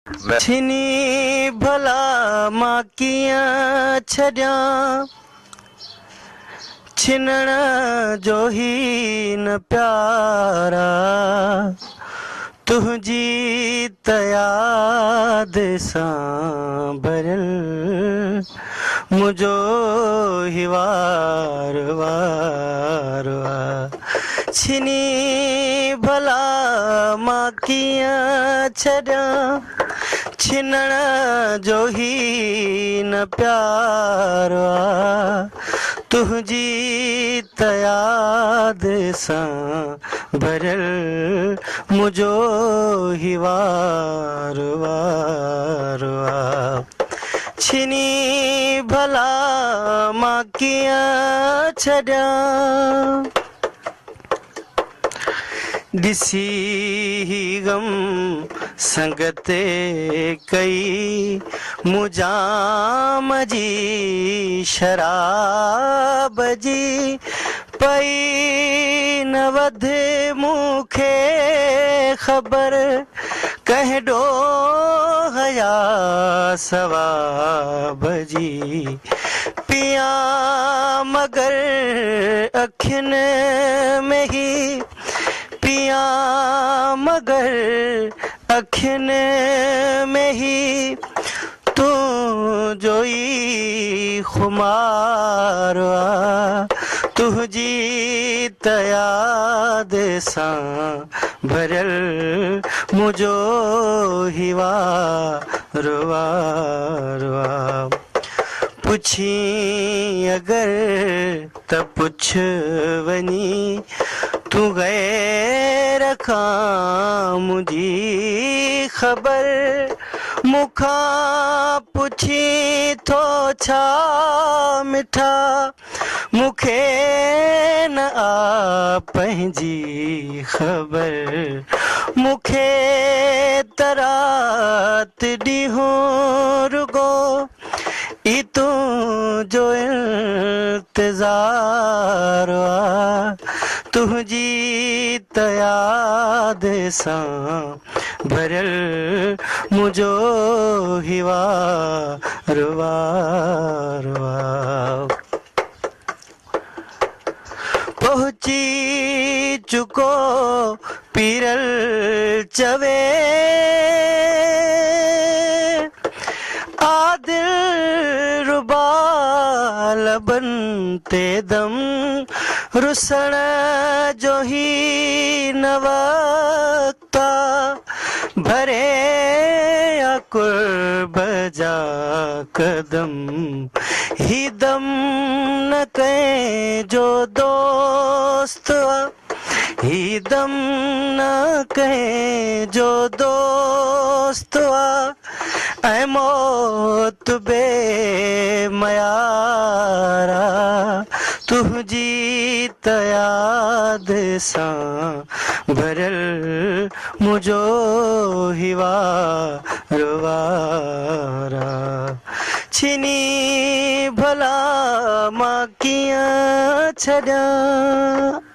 छिनी भला मां कीअं छॾियां छिनण जो ही न प्यारा तुझी त याद सां भरियल मुझो ही वार वार छिनी भला मां कीअं छॾियां छिनण जो ही न प्यार तुझी त याद सां भरियल मुझो ही वार वार छिनी भला मां कीअं छॾियां ॾिसी गम संगत कई मुजाम जी शराब जी पई न वध मूंखे ख़बर कहडो हया सवाब जी पिया मगर अखियुनि में ही पिया मगर अखियुनि में ही तू जोई खुमार तुझी त याद सां भरियल मुझो ही वार वार पुछी अगर त पुछ वनी तू गैर खां मुझी ख़बर मुखा पुछी थो छा मिठा मुखे न आ पंहिंजी ख़बर मुखे तरात ॾींहं रुगो ई तू जो इंतज़ार तुझी त याद सां भरियल मुझो ही वार वार पहुची चुको पीरल चवे आदिल रुबा लबन ते दम रुसण जो ही न वक्ता भरे या कुर्ब जा कदम ही दम न कहीं जो दोस्त ही दम न कहीं जो दोस्त ऐ मौत बे मयारा तुझी त याद सां भरियल मुझो ही वार वार छिनी भला मां कीअं छॾियां